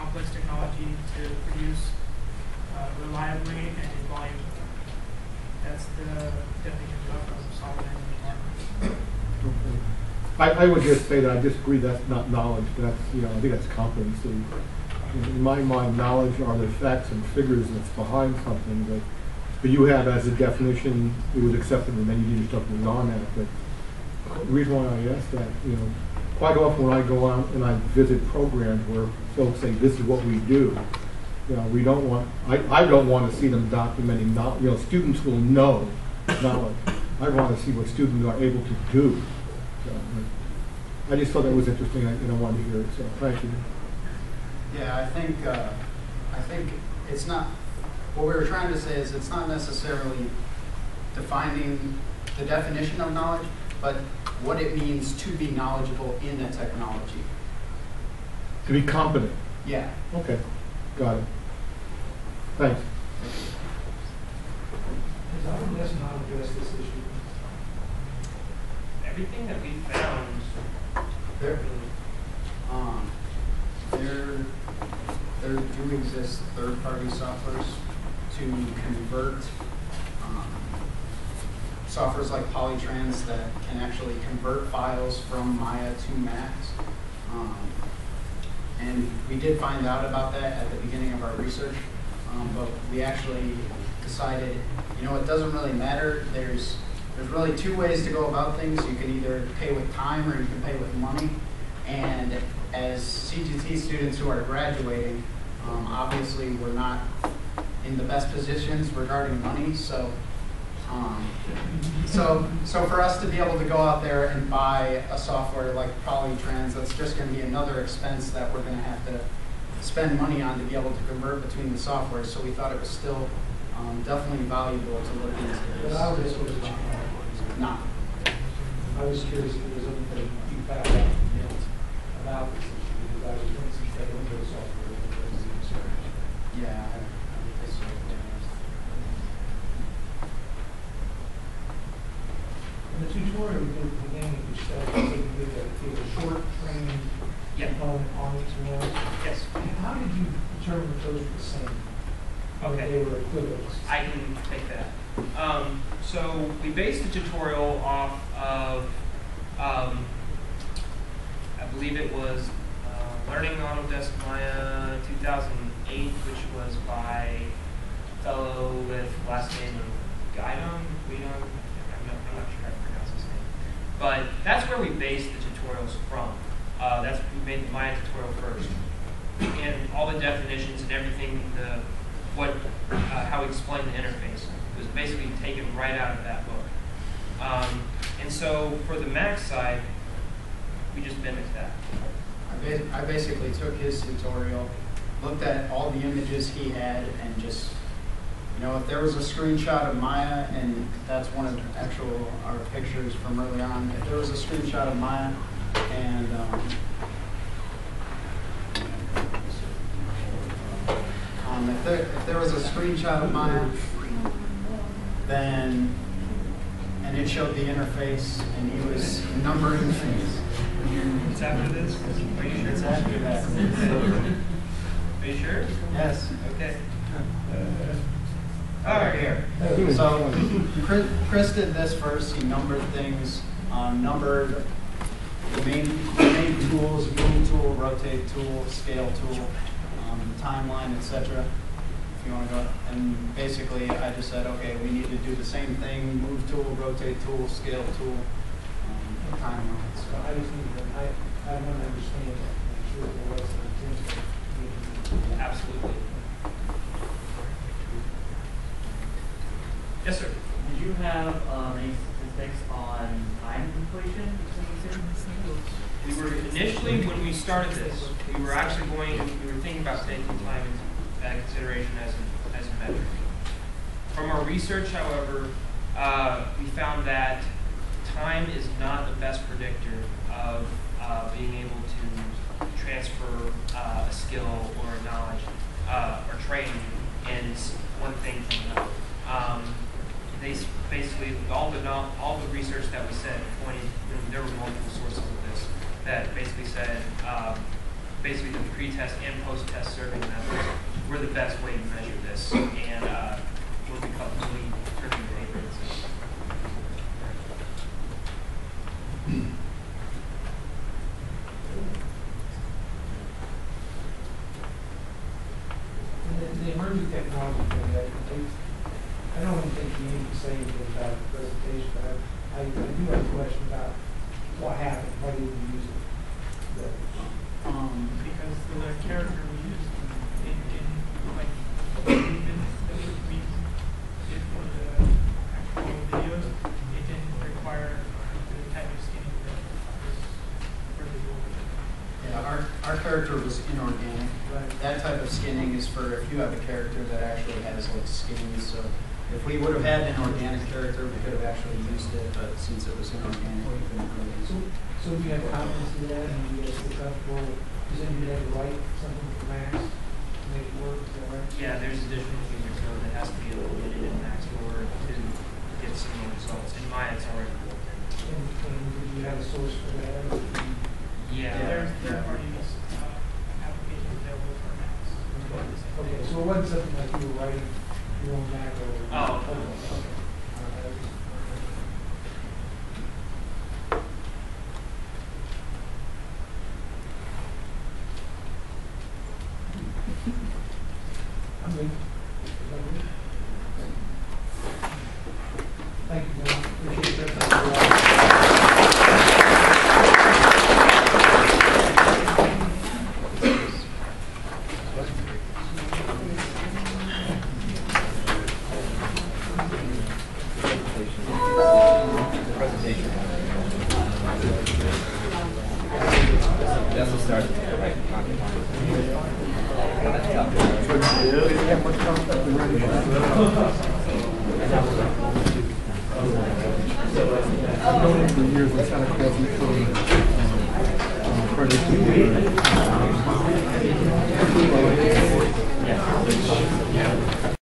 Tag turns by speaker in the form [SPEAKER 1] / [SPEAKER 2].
[SPEAKER 1] complex technology to produce reliably and in volume. That's the definition of solid engineering hardware.
[SPEAKER 2] I would just say that I disagree. That's not knowledge. That's, I think that's competency. In my mind, knowledge are the facts and figures that's behind something. But you have as a definition, it was accepted, and then you need to stuff was on that. But the reason why I ask that, quite often when I go out and I visit programs where folks say this is what we do, we don't want. I don't want to see them documenting knowledge. Students will know knowledge. I want to see what students are able to do. So, I just thought that was interesting, and I wanted to hear it. So thank you.
[SPEAKER 3] Yeah, I think it's not. What we were trying to say is it's not necessarily defining the definition of knowledge, but what it means to be knowledgeable in a technology.
[SPEAKER 2] To be competent.
[SPEAKER 3] Yeah.
[SPEAKER 2] Okay, got it. Thanks.
[SPEAKER 4] Has autodesk not addressed this issue?
[SPEAKER 5] Everything that we found,
[SPEAKER 3] there do exist third-party softwares to convert softwares like Polytrans that can actually convert files from Maya to Max. And we did find out about that at the beginning of our research, but we actually decided, it doesn't really matter. There's really two ways to go about things. You can either pay with time or you can pay with money. And as CGT students who are graduating, obviously we're not in the best positions regarding money. So for us to be able to go out there and buy a software like Polytrans, that's just going to be another expense that we're going to have to spend money on to be able to convert between the software. So we thought it was still definitely valuable to look into
[SPEAKER 4] But
[SPEAKER 3] this.
[SPEAKER 4] autodesk was not. I was curious if there was anything you found out about this issue, because I was going to see that Windows software was the concern.
[SPEAKER 3] Yeah, I would say so.
[SPEAKER 4] In the tutorial we did at the beginning, you said that you did a short training component on each one.
[SPEAKER 5] yes.
[SPEAKER 4] How did you determine that those were the same?
[SPEAKER 5] Okay.
[SPEAKER 4] They were equivalents.
[SPEAKER 5] I can take that. So we based the tutorial off of, I believe it was Learning Autodesk Maya 2008, which was by a fellow with last name of Guidon. I'm not sure how to pronounce his name. But that's where we based the tutorials from. We made the Maya tutorial first. And all the definitions and everything, how we explained the interface was basically taken right out of that book. And so for the Mac side, we just mimicked that.
[SPEAKER 3] I basically took his tutorial, looked at all the images he had, and just, if there was a screenshot of Maya, and that's one of our pictures from early on, if there was a screenshot of Maya, and if there was a screenshot of Maya, then, and it showed the interface, and he was numbering things.
[SPEAKER 5] It's after this? Are you sure?
[SPEAKER 3] It's after that.
[SPEAKER 5] Are you sure?
[SPEAKER 3] Yes.
[SPEAKER 5] Okay. All right, here.
[SPEAKER 3] So Chris did this first. He numbered things, numbered the main tools: move tool, rotate tool, scale tool, timeline, etc. If you want to go, and basically I just said, okay, we need to do the same thing: move tool, rotate tool, scale tool, timeline.
[SPEAKER 4] So I just need I want to understand that. Make sure there was an intention.
[SPEAKER 5] Absolutely. Yes, sir.
[SPEAKER 6] Did you have any statistics on time completion?
[SPEAKER 5] We were initially, when we started this, we were thinking about taking time into consideration as a metric. From our research, however, we found that time is not the best predictor of being able to transfer a skill or a knowledge or training in one thing from another. They basically, all the research that we said pointed, there were multiple sources of this that basically said basically the pre-test and post-test serving methods were the best way to measure this, and will become really turning favorites.
[SPEAKER 4] The emerging technology thing, I don't even think you need to say anything about the presentation, but I do have a question about what happened, why didn't you use it?
[SPEAKER 1] Because the character we used in like movements that we did for the actual videos, it didn't require the type of skinning that was for the dual.
[SPEAKER 3] Yeah, our character was inorganic.
[SPEAKER 4] Right.
[SPEAKER 3] That type of skinning is for if you have a character that actually has like skin. So if we would have had an organic character, we could have actually used it. But since it was inorganic, we couldn't really use it.
[SPEAKER 4] So do you have confidence in that, and you guys feel comfortable, you said you had to write something for Max to make it work, is that right?
[SPEAKER 5] Yeah, there's additional features code that has to be loaded in Max Door to get similar results. In Maya, it's already built in.
[SPEAKER 4] And do you have a source for that? Or do you-
[SPEAKER 5] Yeah.
[SPEAKER 1] There's third-party applications available for Macs.
[SPEAKER 4] Okay, so it wasn't something like you were writing your own macro?
[SPEAKER 5] Oh.
[SPEAKER 4] Okay. All right. I'm good. Thank you, Bill. Appreciate that.
[SPEAKER 7] That's the start.
[SPEAKER 2] I've known him for years in Santa Cruz, Missouri.